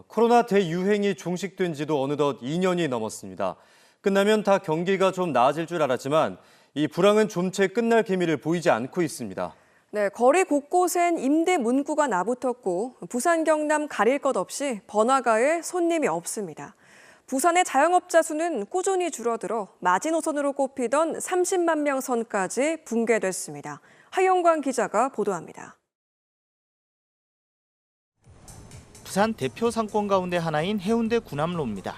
코로나 대유행이 종식된 지도 어느덧 2년이 넘었습니다. 끝나면 다 경기가 좀 나아질 줄 알았지만 이 불황은 좀채 끝날 기미를 보이지 않고 있습니다. 네, 거리 곳곳엔 임대 문구가 나붙었고 부산 경남 가릴 것 없이 번화가에 손님이 없습니다. 부산의 자영업자 수는 꾸준히 줄어들어 마지노선으로 꼽히던 30만 명 선까지 붕괴됐습니다. 하영광 기자가 보도합니다. 부산 대표 상권 가운데 하나인 해운대 구남로입니다.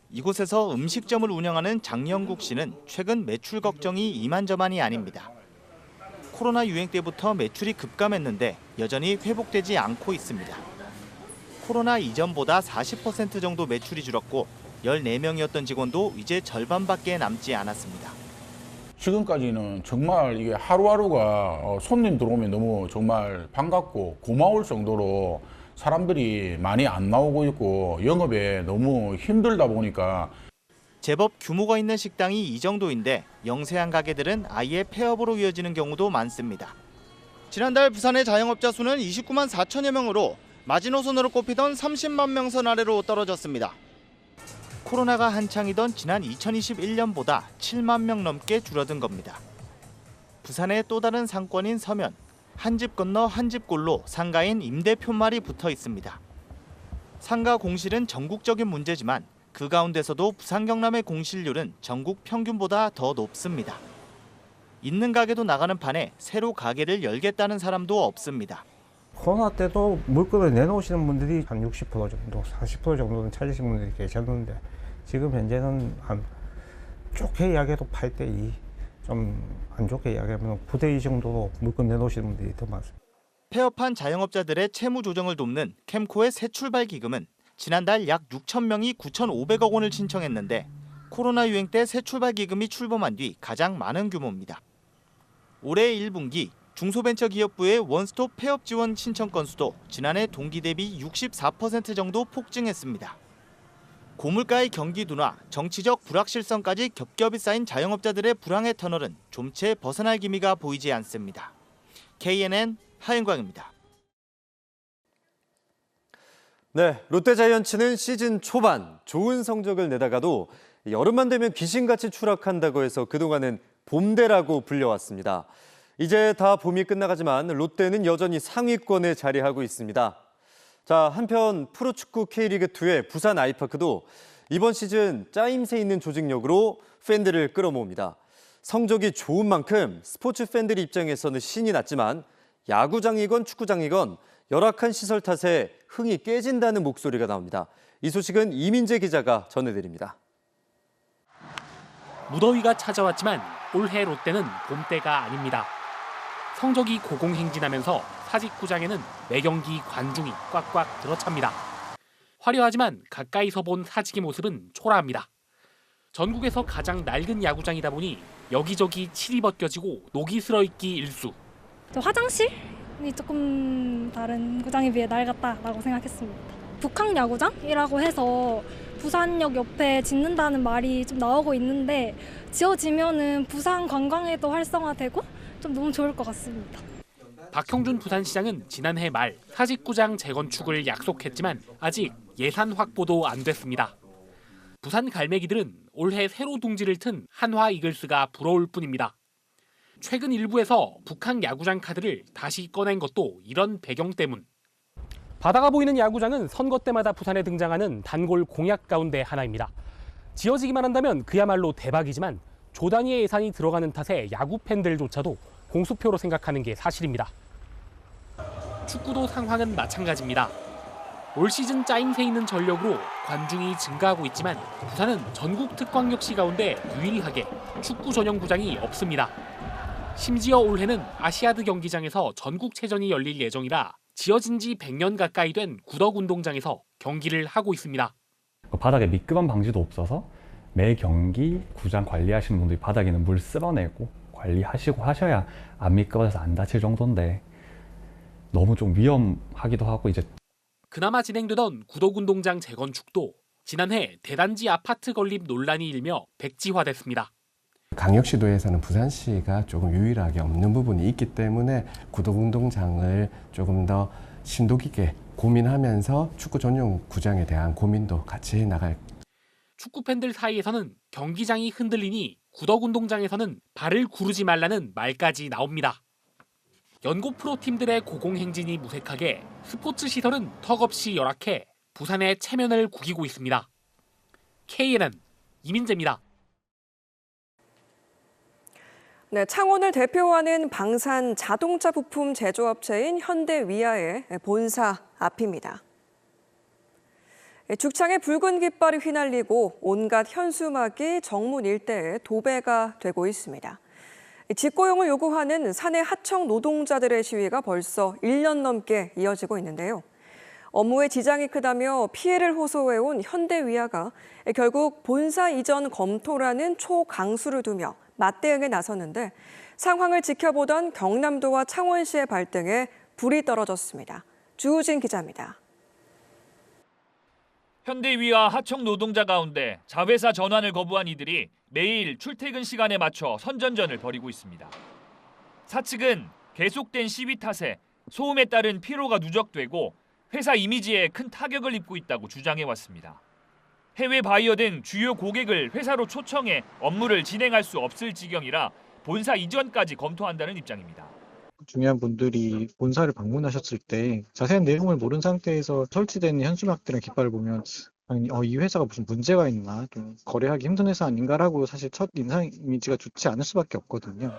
이곳에서 음식점을 운영하는 장영국 씨는 최근 매출 걱정이 이만저만이 아닙니다. 코로나 유행 때부터 매출이 급감했는데 여전히 회복되지 않고 있습니다. 코로나 이전보다 40% 정도 매출이 줄었고 14명이었던 직원도 이제 절반밖에 남지 않았습니다. 지금까지는 정말 이게 하루하루가 손님 들어오면 너무 정말 반갑고 고마울 정도로 사람들이 많이 안 나오고 있고 영업에 너무 힘들다 보니까 제법 규모가 있는 식당이 이 정도인데 영세한 가게들은 아예 폐업으로 이어지는 경우도 많습니다. 지난달 부산의 자영업자 수는 29만 4천여 명으로 마지노선으로 꼽히던 30만 명 선 아래로 떨어졌습니다. 코로나가 한창이던 지난 2021년보다 7만 명 넘게 줄어든 겁니다. 부산의 또 다른 상권인 서면. 한 집 건너 한 집 꼴로 상가인 임대 푯말이 붙어 있습니다. 상가 공실은 전국적인 문제지만 그 가운데서도 부산 경남의 공실률은 전국 평균보다 더 높습니다. 있는 가게도 나가는 판에 새로 가게를 열겠다는 사람도 없습니다. 코로나 때도 물건을 내놓으시는 분들이 한 60% 정도, 40% 정도는 찾으신 분들이 계셨는데 지금 현재는 한 좋게 이야기해도 8대 2, 좀 안 좋게 이야기하면 9대 2 정도로 물건 내놓으시는 분들이 더 많습니다. 폐업한 자영업자들의 채무 조정을 돕는 캠코의 새 출발 기금은 지난달 약 6천 명이 9,500억 원을 신청했는데 코로나 유행 때 새 출발 기금이 출범한 뒤 가장 많은 규모입니다. 올해 1분기 중소벤처기업부의 원스톱 폐업 지원 신청 건수도 지난해 동기 대비 64% 정도 폭증했습니다. 고물가의 경기 둔화, 정치적 불확실성까지 겹겹이 쌓인 자영업자들의 불황의 터널은 좀채 벗어날 기미가 보이지 않습니다. KNN 하영광입니다. 네, 롯데자이언츠는 시즌 초반 좋은 성적을 내다가도 여름만 되면 귀신같이 추락한다고 해서 그동안은 봄대라고 불려왔습니다. 이제 다 봄이 끝나가지만 롯데는 여전히 상위권에 자리하고 있습니다. 자, 한편 프로축구 K리그2의 부산 아이파크도 이번 시즌 짜임새 있는 조직력으로 팬들을 끌어모읍니다. 성적이 좋은 만큼 스포츠 팬들 입장에서는 신이 났지만 야구장이건 축구장이건 열악한 시설 탓에 흥이 깨진다는 목소리가 나옵니다. 이 소식은 이민재 기자가 전해드립니다. 무더위가 찾아왔지만 올해 롯데는 봄때가 아닙니다. 성적이 고공행진하면서 사직구장에는 매경기 관중이 꽉꽉 들어찹니다. 화려하지만 가까이서 본 사직의 모습은 초라합니다. 전국에서 가장 낡은 야구장이다 보니 여기저기 칠이 벗겨지고 녹이 슬어있기 일수. 화장실이 조금 다른 구장에 비해 낡았다라고 생각했습니다. 북한 야구장이라고 해서 부산역 옆에 짓는다는 말이 좀 나오고 있는데 지어지면은 부산 관광에도 활성화되고 좀 너무 좋을 것 같습니다. 박형준 부산시장은 지난해 말 사직구장 재건축을 약속했지만 아직 예산 확보도 안 됐습니다. 부산 갈매기들은 올해 새로 둥지를 튼 한화 이글스가 부러울 뿐입니다. 최근 일부에서 북한 야구장 카드를 다시 꺼낸 것도 이런 배경 때문. 바다가 보이는 야구장은 선거 때마다 부산에 등장하는 단골 공약 가운데 하나입니다. 지어지기만 한다면 그야말로 대박이지만 조 단위의 예산이 들어가는 탓에 야구 팬들조차도 공수표로 생각하는 게 사실입니다. 축구도 상황은 마찬가지입니다. 올 시즌 짜임새 있는 전력으로 관중이 증가하고 있지만 부산은 전국 특광역시 가운데 유일하게 축구 전용 구장이 없습니다. 심지어 올해는 아시아드 경기장에서 전국체전이 열릴 예정이라 지어진 지 100년 가까이 된 구덕운동장에서 경기를 하고 있습니다. 바닥에 미끄럼 방지도 없어서 매 경기 구장 관리하시는 분들이 바닥에 있는 물 쓸어내고 관리하시고 하셔야 안 미끄러져서 안 다칠 정도인데 너무 좀 위험하기도 하고 이제 그나마 진행되던 구덕운동장 재건축도 지난해 대단지 아파트 건립 논란이 일며 백지화됐습니다. 강력시도에서는 부산시가 조금 유일하게 없는 부분이 있기 때문에 구덕운동장을 조금 더 심도 깊게 고민하면서 축구 전용 구장에 대한 고민도 같이 해나갈. 축구 팬들 사이에서는 경기장이 흔들리니 구덕운동장에서는 발을 구르지 말라는 말까지 나옵니다. 연고 프로팀들의 고공행진이 무색하게 스포츠 시설은 턱없이 열악해 부산의 체면을 구기고 있습니다. KNN 이민재입니다. 네, 창원을 대표하는 방산 자동차 부품 제조업체인 현대위아의 본사 앞입니다. 죽창에 붉은 깃발이 휘날리고 온갖 현수막이 정문 일대에 도배가 되고 있습니다. 직고용을 요구하는 사내 하청 노동자들의 시위가 벌써 1년 넘게 이어지고 있는데요. 업무에 지장이 크다며 피해를 호소해온 현대위아가 결국 본사 이전 검토라는 초강수를 두며 맞대응에 나섰는데 상황을 지켜보던 경남도와 창원시의 발등에 불이 떨어졌습니다. 주우진 기자입니다. 현대위와 하청 노동자 가운데 자회사 전환을 거부한 이들이 매일 출퇴근 시간에 맞춰 선전전을 벌이고 있습니다. 사측은 계속된 시위 탓에 소음에 따른 피로가 누적되고 회사 이미지에 큰 타격을 입고 있다고 주장해왔습니다. 해외 바이어 등 주요 고객을 회사로 초청해 업무를 진행할 수 없을 지경이라 본사 이전까지 검토한다는 입장입니다. 중요한 분들이 본사를 방문하셨을 때 자세한 내용을 모른 상태에서 설치된 현수막들이나 깃발을 보면 아니, 이 회사가 무슨 문제가 있나, 좀 거래하기 힘든 회사 아닌가라고 사실 첫 인상 이미지가 좋지 않을 수밖에 없거든요.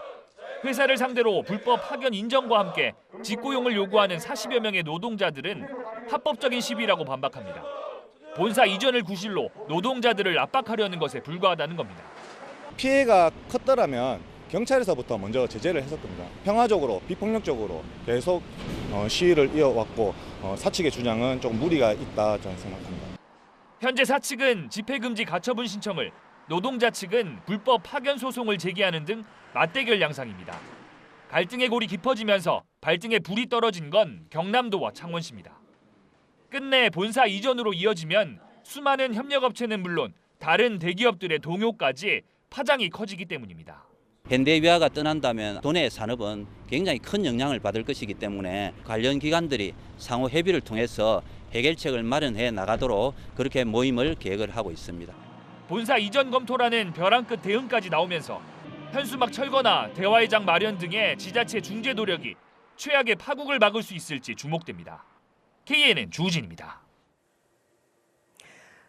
회사를 상대로 불법 파견 인정과 함께 직고용을 요구하는 40여 명의 노동자들은 합법적인 시위라고 반박합니다. 본사 이전을 구실로 노동자들을 압박하려는 것에 불과하다는 겁니다. 피해가 컸더라면 경찰에서부터 먼저 제재를 했을 겁니다. 평화적으로, 비폭력적으로 계속 시위를 이어왔고 사측의 주장은 조금 무리가 있다 저는 생각합니다. 현재 사측은 집회금지 가처분 신청을, 노동자 측은 불법 파견 소송을 제기하는 등 맞대결 양상입니다. 갈등의 골이 깊어지면서 발등에 불이 떨어진 건 경남도와 창원시입니다. 끝내 본사 이전으로 이어지면 수많은 협력업체는 물론 다른 대기업들의 동요까지 파장이 커지기 때문입니다. 현대위아가 떠난다면 도내 산업은 굉장히 큰 영향을 받을 것이기 때문에 관련 기관들이 상호 협의를 통해서 해결책을 마련해 나가도록 그렇게 모임을 계획을 하고 있습니다. 본사 이전 검토라는 벼랑 끝 대응까지 나오면서 현수막 철거나 대화의장 마련 등의 지자체 중재 노력이 최악의 파국을 막을 수 있을지 주목됩니다. KNN 주우진입니다.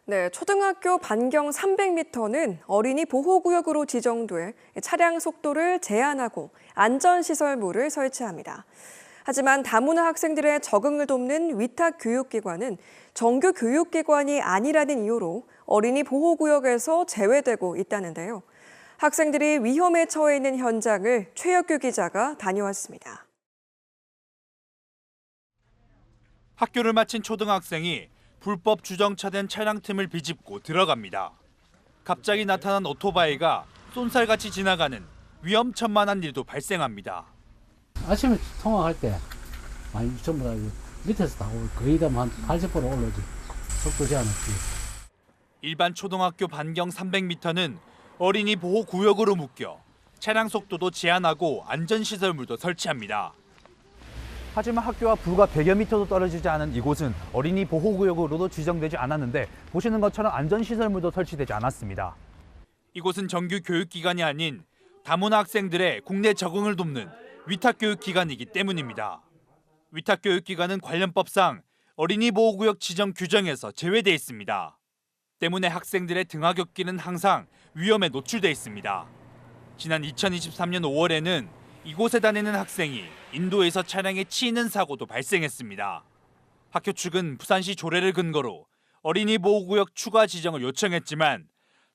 네, 초등학교 반경 300m는 어린이 보호구역으로 지정돼 차량 속도를 제한하고 안전시설물을 설치합니다. 하지만 다문화 학생들의 적응을 돕는 위탁교육기관은 정규 교육기관이 아니라는 이유로 어린이 보호구역에서 제외되고 있다는데요. 학생들이 위험에 처해 있는 현장을 최혁규 기자가 다녀왔습니다. 학교를 마친 초등학생이 불법 주정차된 차량 틈을 비집고 들어갑니다. 갑자기 나타난 오토바이가 쏜살같이 지나가는 위험천만한 일도 발생합니다. 아침에 통화할 때 많이 전부 다 밑에서 다 거의 다 한 80% 올라오지. 속도 제한 없이. 일반 초등학교 반경 300m는 어린이 보호구역으로 묶여 차량 속도도 제한하고 안전시설물도 설치합니다. 하지만 학교와 불과 100여 미터도 떨어지지 않은 이곳은 어린이 보호구역으로도 지정되지 않았는데 보시는 것처럼 안전시설물도 설치되지 않았습니다. 이곳은 정규 교육기관이 아닌 다문화 학생들의 국내 적응을 돕는 위탁교육기관이기 때문입니다. 위탁교육기관은 관련법상 어린이 보호구역 지정 규정에서 제외돼 있습니다. 때문에 학생들의 등하굣길은 항상 위험에 노출돼 있습니다. 지난 2023년 5월에는 이곳에 다니는 학생이 인도에서 차량에 치이는 사고도 발생했습니다. 학교 측은 부산시 조례를 근거로 어린이 보호구역 추가 지정을 요청했지만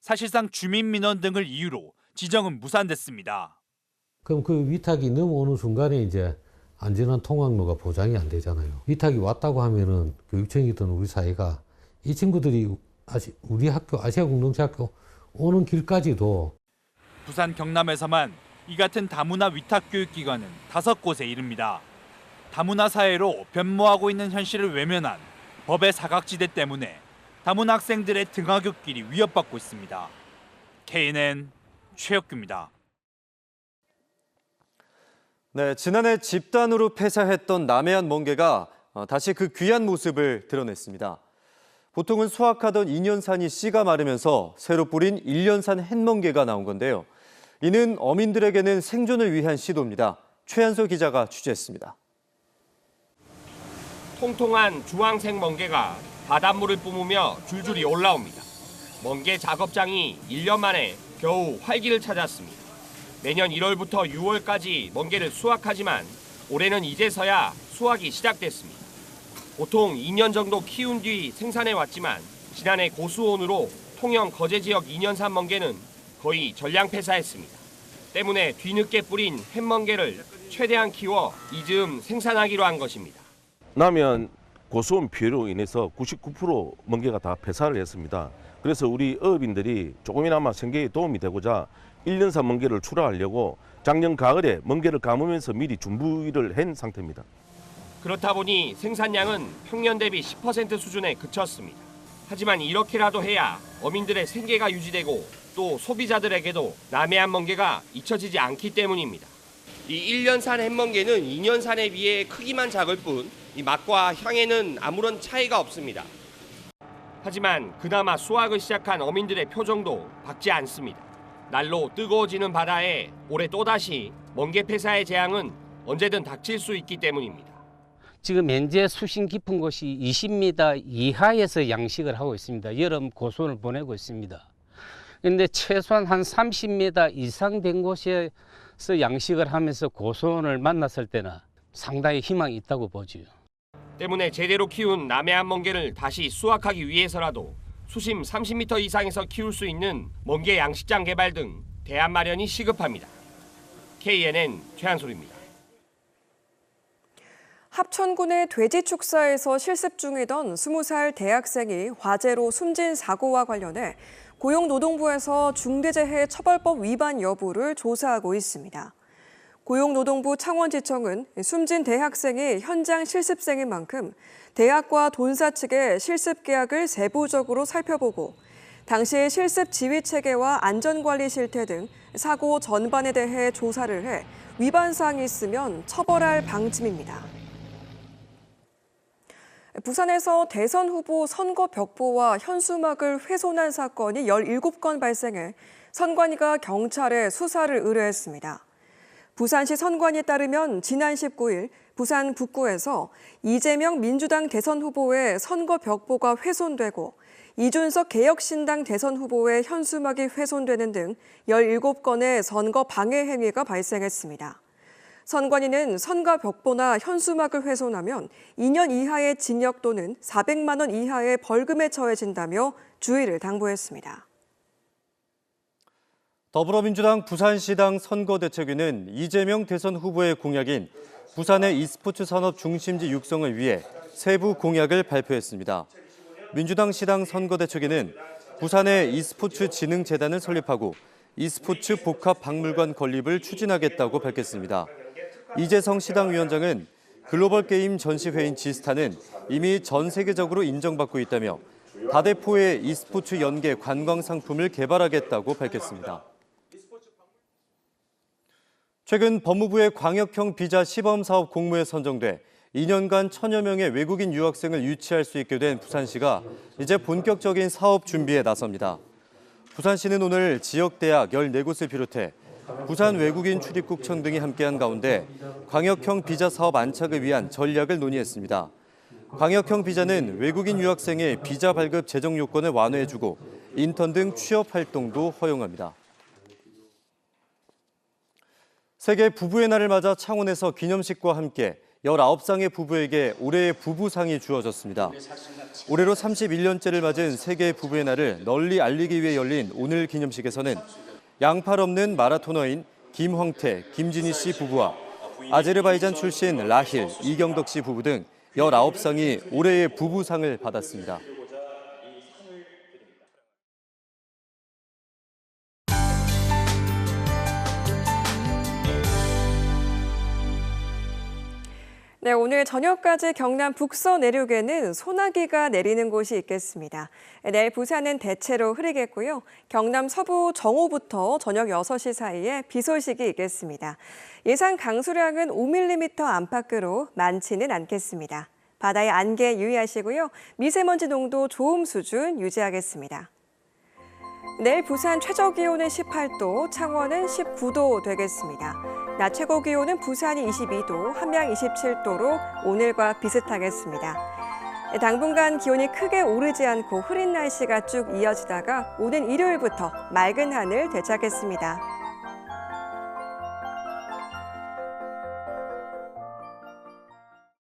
사실상 주민 민원 등을 이유로 지정은 무산됐습니다. 그럼 그 위탁이 넘어오는 순간에 이제 안전한 통학로가 보장이 안 되잖아요. 위탁이 왔다고 하면은 교육청이든 우리 사회가 이 친구들이 우리 학교 아시아 공동체학교 오는 길까지도 부산 경남에서만 이 같은 다문화 위탁교육기관은 5곳에 이릅니다. 다문화 사회로 변모하고 있는 현실을 외면한 법의 사각지대 때문에 다문화 학생들의 등하굣길이 위협받고 있습니다. KNN 최혁규입니다. 네, 지난해 집단으로 폐사했던 남해안 멍게가 다시 그 귀한 모습을 드러냈습니다. 보통은 수확하던 2년산이 씨가 마르면서 새로 뿌린 1년산 햇멍게가 나온 건데요. 이는 어민들에게는 생존을 위한 시도입니다. 최한솔 기자가 취재했습니다. 통통한 주황색 멍게가 바닷물을 뿜으며 줄줄이 올라옵니다. 멍게 작업장이 1년 만에 겨우 활기를 찾았습니다. 매년 1월부터 6월까지 멍게를 수확하지만 올해는 이제서야 수확이 시작됐습니다. 보통 2년 정도 키운 뒤 생산해 왔지만 지난해 고수온으로 통영 거제 지역 2년산 멍게는 거의 전량 폐사했습니다. 때문에 뒤늦게 뿌린 햇멍게를 최대한 키워 이즈음 생산하기로 한 것입니다. 남해안 고수온 피해로 인해서 99% 멍게가 다 폐사를 했습니다. 그래서 우리 어업인들이 조금이나마 생계에 도움이 되고자 1년산 멍게를 출하하려고 작년 가을에 멍게를 감으면서 미리 준비를 한 상태입니다. 그렇다 보니 생산량은 평년 대비 10% 수준에 그쳤습니다. 하지만 이렇게라도 해야 어민들의 생계가 유지되고 또 소비자들에게도 남해안 멍게가 잊혀지지 않기 때문입니다. 이 1년산 햇멍게는 2년산에 비해 크기만 작을 뿐 이 맛과 향에는 아무런 차이가 없습니다. 하지만 그나마 수확을 시작한 어민들의 표정도 밝지 않습니다. 날로 뜨거워지는 바다에 올해 또다시 멍게 폐사의 재앙은 언제든 닥칠 수 있기 때문입니다. 지금 현재 수심 깊은 곳이 20m 이하에서 양식을 하고 있습니다. 여름 고수온을 보내고 있습니다. 그런데 최소한 한 30m 이상 된 곳에서 양식을 하면서 고수온을 만났을 때는 상당히 희망이 있다고 보죠. 때문에 제대로 키운 남해안 멍게를 다시 수확하기 위해서라도 수심 30m 이상에서 키울 수 있는 멍게 양식장 개발 등 대안 마련이 시급합니다. KNN 최한솔입니다. 합천군의 돼지 축사에서 실습 중이던 20살 대학생이 화재로 숨진 사고와 관련해 고용노동부에서 중대재해처벌법 위반 여부를 조사하고 있습니다. 고용노동부 창원지청은 숨진 대학생이 현장 실습생인 만큼 대학과 돈사 측의 실습 계약을 세부적으로 살펴보고 당시의 실습 지휘 체계와 안전관리 실태 등 사고 전반에 대해 조사를 해 위반 사항이 있으면 처벌할 방침입니다. 부산에서 대선 후보 선거 벽보와 현수막을 훼손한 사건이 17건 발생해 선관위가 경찰에 수사를 의뢰했습니다. 부산시 선관위에 따르면 지난 19일 부산 북구에서 이재명 민주당 대선 후보의 선거 벽보가 훼손되고 이준석 개혁신당 대선 후보의 현수막이 훼손되는 등 17건의 선거 방해 행위가 발생했습니다. 선관위는 선거 벽보나 현수막을 훼손하면 2년 이하의 징역 또는 400만 원 이하의 벌금에 처해진다며 주의를 당부했습니다. 더불어민주당 부산시당 선거대책위는 이재명 대선 후보의 공약인 부산의 e스포츠 산업 중심지 육성을 위해 세부 공약을 발표했습니다. 민주당 시당 선거대책위는 부산에 e스포츠 진흥재단을 설립하고 e스포츠 복합박물관 건립을 추진하겠다고 밝혔습니다. 이재성 시당 위원장은 글로벌 게임 전시회인 지스타는 이미 전 세계적으로 인정받고 있다며 다대포의 e스포츠 연계 관광 상품을 개발하겠다고 밝혔습니다. 최근 법무부의 광역형 비자 시범 사업 공모에 선정돼 2년간 1000여 명의 외국인 유학생을 유치할 수 있게 된 부산시가 이제 본격적인 사업 준비에 나섭니다. 부산시는 오늘 지역대학 14곳을 비롯해 부산 외국인 출입국청 등이 함께한 가운데 광역형 비자 사업 안착을 위한 전략을 논의했습니다. 광역형 비자는 외국인 유학생의 비자 발급 재정 요건을 완화해주고 인턴 등 취업 활동도 허용합니다. 세계 부부의 날을 맞아 창원에서 기념식과 함께 19쌍의 부부에게 올해의 부부상이 주어졌습니다. 올해로 31년째를 맞은 세계 부부의 날을 널리 알리기 위해 열린 오늘 기념식에서는 양팔 없는 마라토너인 김황태, 김진희 씨 부부와 아제르바이잔 출신 라힐, 이경덕 씨 부부 등 19쌍이 올해의 부부상을 받았습니다. 네, 오늘 저녁까지 경남 북서 내륙에는 소나기가 내리는 곳이 있겠습니다. 내일 부산은 대체로 흐리겠고요. 경남 서부 정오부터 저녁 6시 사이에 비 소식이 있겠습니다. 예상 강수량은 5mm 안팎으로 많지는 않겠습니다. 바다의 안개 유의하시고요. 미세먼지 농도 좋음 수준 유지하겠습니다. 내일 부산 최저 기온은 18도, 창원은 19도 되겠습니다. 낮 최고 기온은 부산이 22도, 함양 27도로 오늘과 비슷하겠습니다. 당분간 기온이 크게 오르지 않고 흐린 날씨가 쭉 이어지다가 오는 일요일부터 맑은 하늘 되찾겠습니다.